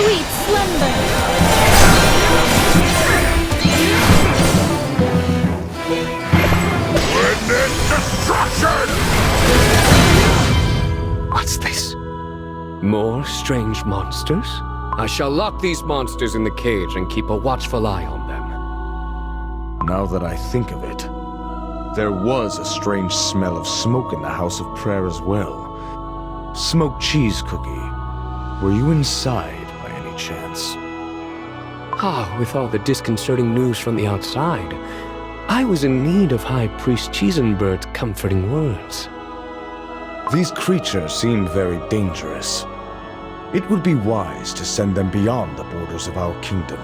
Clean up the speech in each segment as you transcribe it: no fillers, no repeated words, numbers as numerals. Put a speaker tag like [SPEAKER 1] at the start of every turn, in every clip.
[SPEAKER 1] Sweet slumber.
[SPEAKER 2] Witness destruction!
[SPEAKER 3] What's this? More strange monsters? I shall lock these monsters in the cage and keep a watchful eye on them.
[SPEAKER 4] Now that I think of it, there was a strange smell of smoke in the House of Prayer as well. Smoked cheese cookie. Were you inside by any chance?
[SPEAKER 3] With all the disconcerting news from the outside, I was in need of High Priest Cheesenbert's comforting words.
[SPEAKER 4] These creatures seem very dangerous. It would be wise to send them beyond the borders of our kingdom.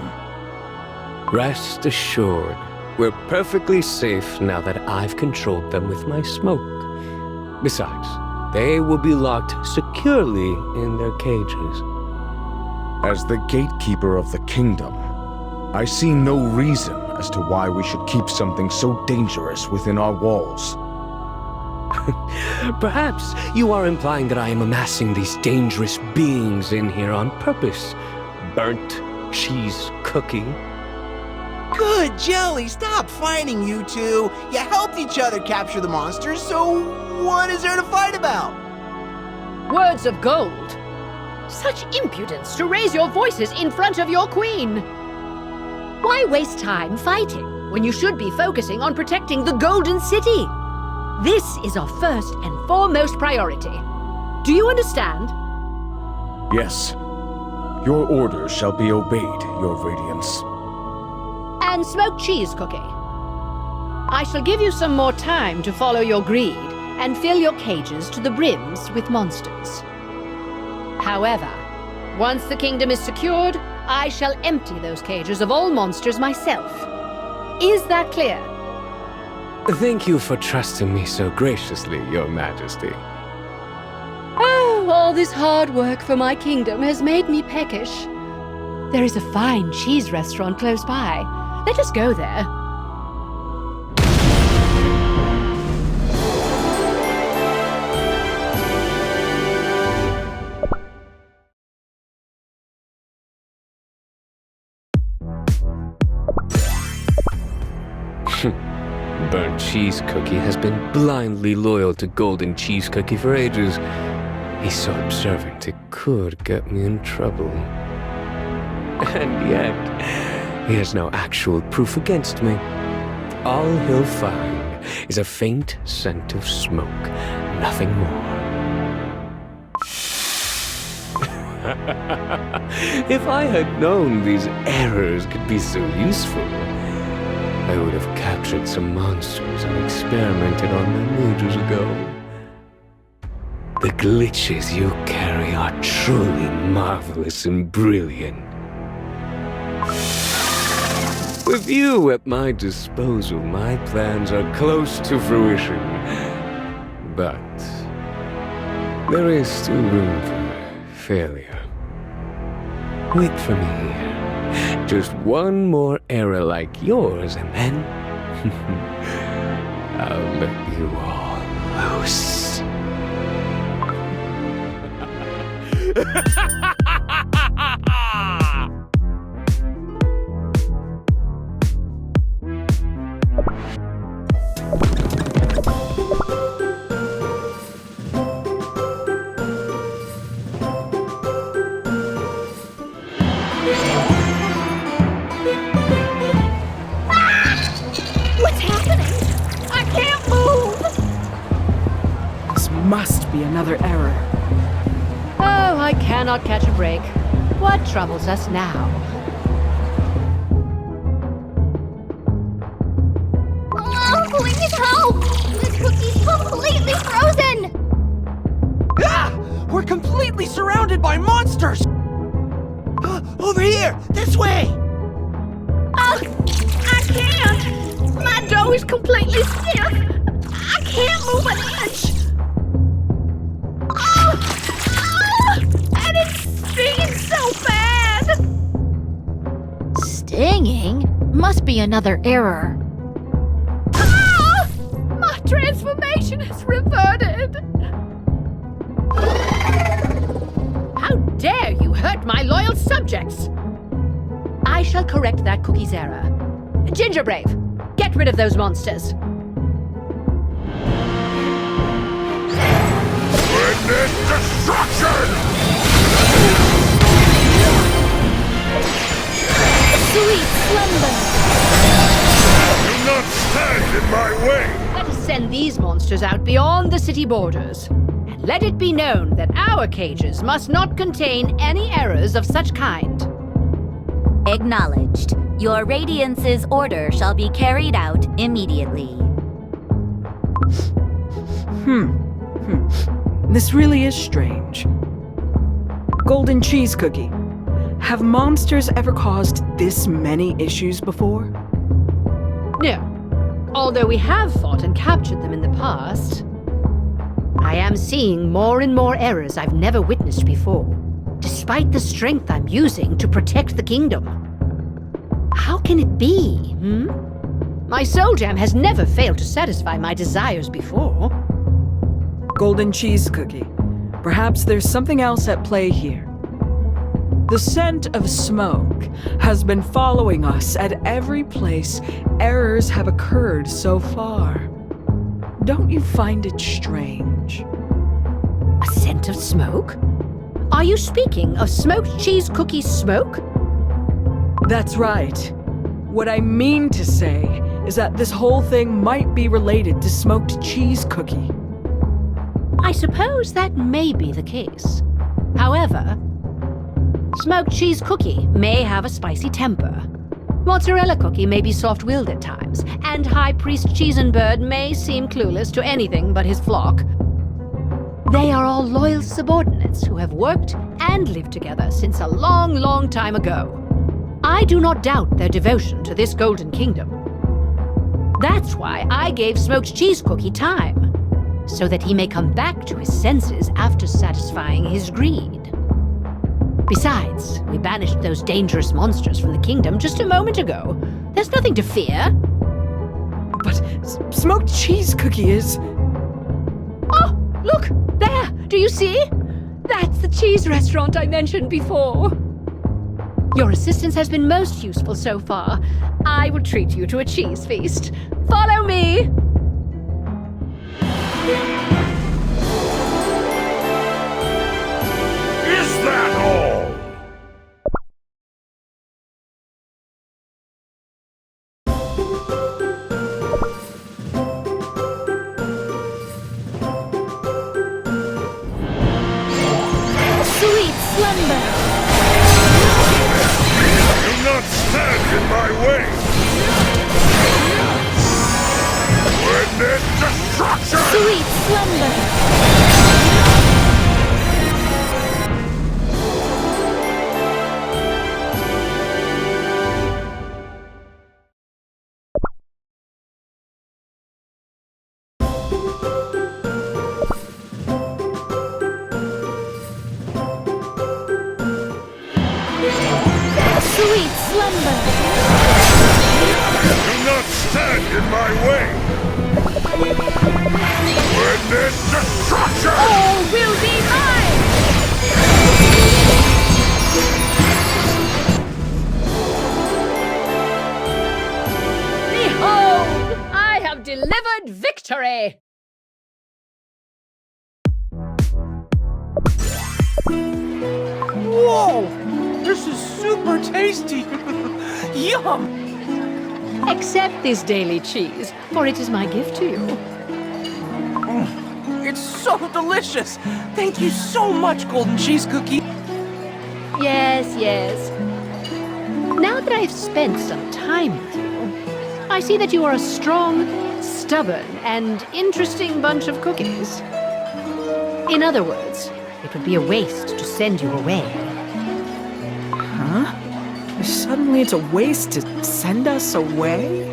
[SPEAKER 3] Rest assured, we're perfectly safe now that I've controlled them with my smoke. Besides, they will be locked securely in their cages.
[SPEAKER 4] As the gatekeeper of the kingdom, I see no reason as to why we should keep something so dangerous within our walls.
[SPEAKER 3] Perhaps you are implying that I am amassing these dangerous beings in here on purpose. Burnt cheese cookie.
[SPEAKER 5] Good, Jelly, stop fighting, you two. You helped each other capture the monsters, so what is there to fight about?
[SPEAKER 1] Words of gold. Such impudence to raise your voices in front of your queen. Why waste time fighting when you should be focusing on protecting the Golden City? This is our first and foremost priority. Do you understand?
[SPEAKER 4] Yes. Your orders shall be obeyed, Your Radiance.
[SPEAKER 1] And smoked cheese cookie. I shall give you some more time to follow your greed and fill your cages to the brims with monsters. However, once the kingdom is secured, I shall empty those cages of all monsters myself. Is that clear?
[SPEAKER 3] Thank you for trusting me so graciously, Your Majesty.
[SPEAKER 1] Oh, all this hard work for my kingdom has made me peckish. There is a fine cheese restaurant close by. Let us go there.
[SPEAKER 3] Burnt Cheese Cookie has been blindly loyal to Golden Cheese Cookie for ages. He's so observant it could get me in trouble. And yet, he has no actual proof against me. All he'll find is a faint scent of smoke, nothing more. If I had known these errors could be so useful, I would have captured some monsters and experimented on them ages ago. The glitches you carry are truly marvelous and brilliant. With you at my disposal, my plans are close to fruition. But there is still room for failure. Wait for me here. Just one more error like yours, and then I'll let you all loose.
[SPEAKER 1] What's happening? I can't move!
[SPEAKER 6] This must be another error.
[SPEAKER 1] Oh, I cannot catch a break. What troubles us now?
[SPEAKER 7] Oh, please help! This cookie's completely frozen!
[SPEAKER 5] Ah! We're completely surrounded by monsters! Over here! This way!
[SPEAKER 7] I can't! My dough is completely stiff! I can't move an inch! And it's stinging so bad! Stinging? Must be another error. My transformation has reverted!
[SPEAKER 1] How dare you hurt my loyal subjects! I shall correct that cookie's error. Gingerbrave, get rid of those monsters.
[SPEAKER 2] Witness destruction!
[SPEAKER 7] Sweet slumber!
[SPEAKER 2] Do not stand in my way!
[SPEAKER 1] Let us send these monsters out beyond the city borders. And let it be known that our cages must not contain any errors of such kind.
[SPEAKER 8] Acknowledged. Your Radiance's order shall be carried out immediately.
[SPEAKER 6] This really is strange. Golden Cheese Cookie. Have monsters ever caused this many issues before?
[SPEAKER 1] No. Although we have fought and captured them in the past, I am seeing more and more errors I've never witnessed before, despite the strength I'm using to protect the kingdom. How can it be, My soul gem has never failed to satisfy my desires before.
[SPEAKER 6] Golden Cheese Cookie. Perhaps there's something else at play here. The scent of smoke has been following us at every place errors have occurred so far. Don't you find it strange?
[SPEAKER 1] A scent of smoke? Are you speaking of smoked cheese cookie smoke?
[SPEAKER 6] That's right. What I mean to say is that this whole thing might be related to smoked cheese cookie.
[SPEAKER 1] I suppose that may be the case. However, smoked cheese cookie may have a spicy temper. Mozzarella cookie may be soft-willed at times, and High Priest Cheesenbird may seem clueless to anything but his flock. They are all loyal subordinates who have worked and lived together since a long, long time ago. I do not doubt their devotion to this Golden Kingdom. That's why I gave Smoked Cheese Cookie time, so that he may come back to his senses after satisfying his greed. Besides, we banished those dangerous monsters from the kingdom just a moment ago. There's nothing to fear.
[SPEAKER 6] But smoked cheese cookie is...
[SPEAKER 1] Oh, look! There! Do you see? That's the cheese restaurant I mentioned before. Your assistance has been most useful so far. I will treat you to a cheese feast. Follow me!
[SPEAKER 2] Is that all?
[SPEAKER 7] Sweet slumber!
[SPEAKER 2] Do not stand in my way! Witness destruction!
[SPEAKER 7] Sweet slumber! Sweet slumber!
[SPEAKER 2] Do not stand in my way! Witness destruction!
[SPEAKER 7] All will be mine!
[SPEAKER 1] Behold! I have delivered victory!
[SPEAKER 5] Whoa! This is super tasty! Yum!
[SPEAKER 1] Accept this daily cheese, for it is my gift to you.
[SPEAKER 5] It's so delicious! Thank you so much, Golden Cheese Cookie!
[SPEAKER 1] Yes, yes. Now that I have spent some time with you, I see that you are a strong, stubborn, and interesting bunch of cookies. In other words, it would be a waste to send you away.
[SPEAKER 6] Huh? Suddenly it's a waste to send us away?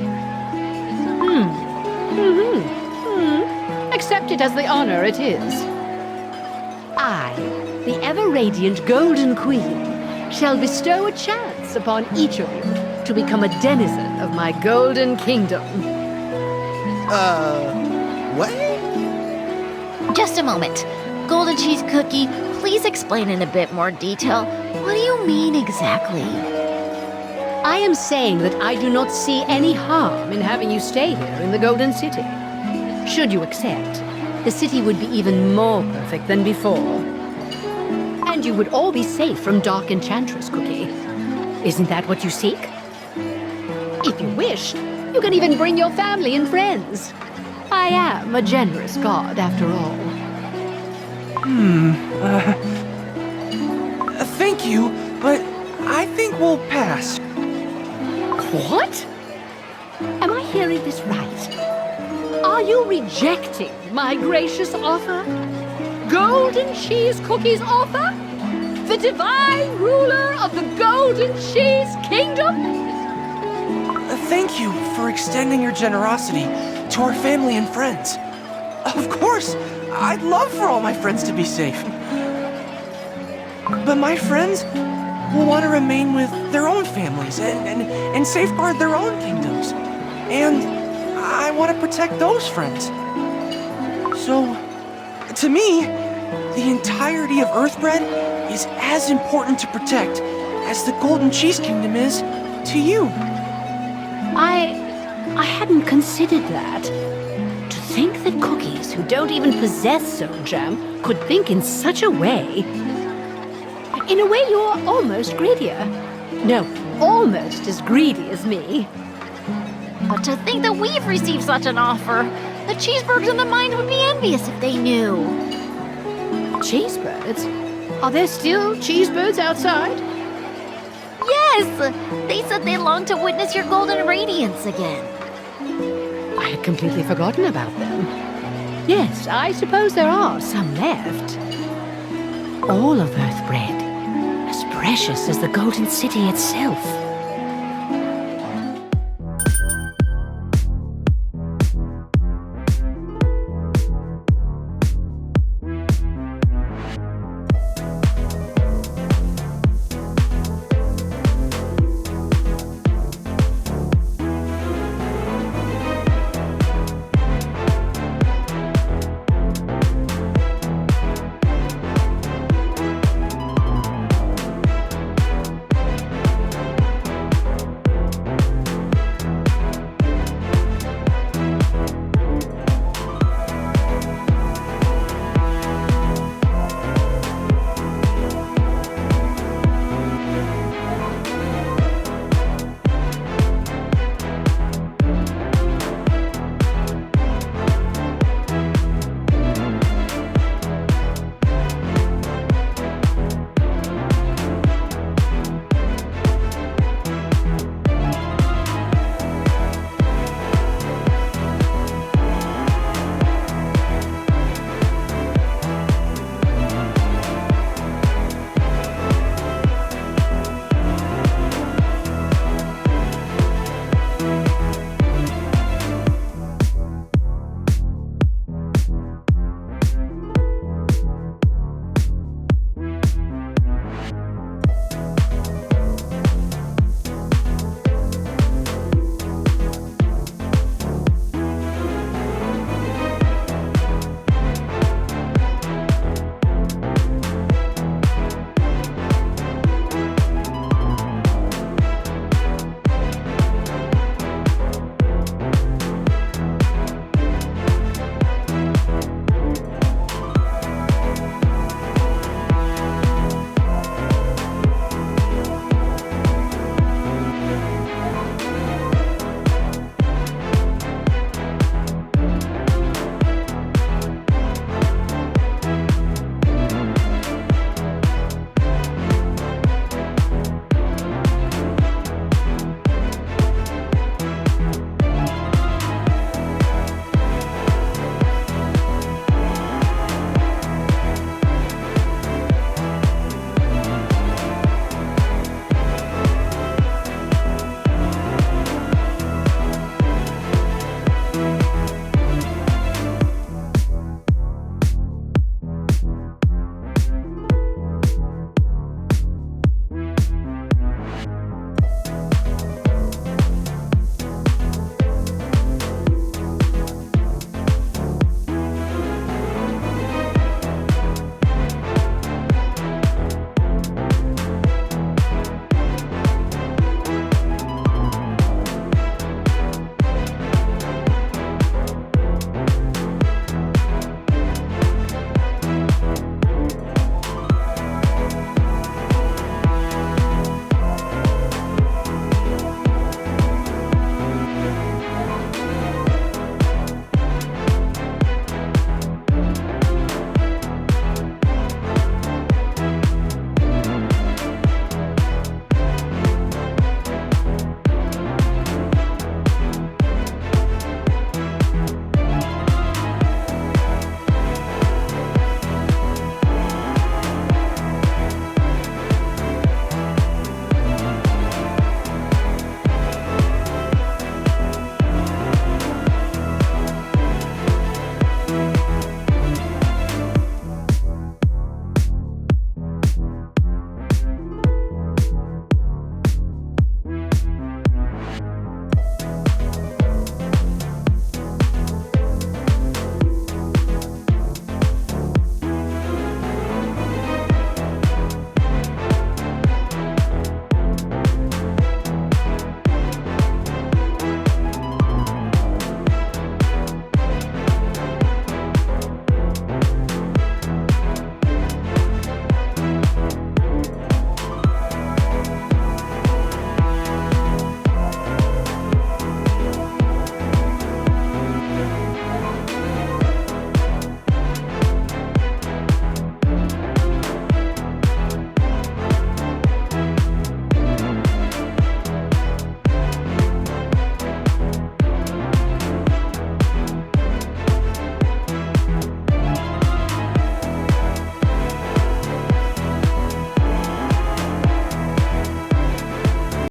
[SPEAKER 1] Accept it as the honor it is. I, the ever-radiant Golden Queen, shall bestow a chance upon each of you to become a denizen of my Golden Kingdom.
[SPEAKER 5] What?
[SPEAKER 8] Just a moment. Golden Cheese Cookie, please explain in a bit more detail.
[SPEAKER 7] What do you mean exactly?
[SPEAKER 1] I am saying that I do not see any harm in having you stay here in the Golden City. Should you accept, the city would be even more perfect than before. And you would all be safe from Dark Enchantress Cookie. Isn't that what you seek? If you wish, you can even bring your family and friends. I am a generous god, after all.
[SPEAKER 9] Thank you, but I think we'll pass.
[SPEAKER 1] What? Am I hearing this right? Are you rejecting my gracious offer? Golden Cheese Cookie's offer? The divine ruler of the Golden Cheese Kingdom?
[SPEAKER 9] Thank you for extending your generosity to our family and friends. Of course, I'd love for all my friends to be safe. But my friends will want to remain with their own families and safeguard their own kingdoms. And I want to protect those friends. So, to me, the entirety of Earthbread is as important to protect as the Golden Cheese Kingdom is to you.
[SPEAKER 1] I hadn't considered that. To think that cookies who don't even possess soul jam could think in such a way. In a way, you're almost greedier. No, almost as greedy as me.
[SPEAKER 7] But to think that we've received such an offer, the cheeseburgers in the mine would be envious if they knew.
[SPEAKER 1] Cheesebirds? Are there still cheesebirds outside?
[SPEAKER 7] Yes! They said they longed to witness your golden radiance again.
[SPEAKER 1] I had completely forgotten about them. Yes, I suppose there are some left. All of Earthbread, as precious as the Golden City itself.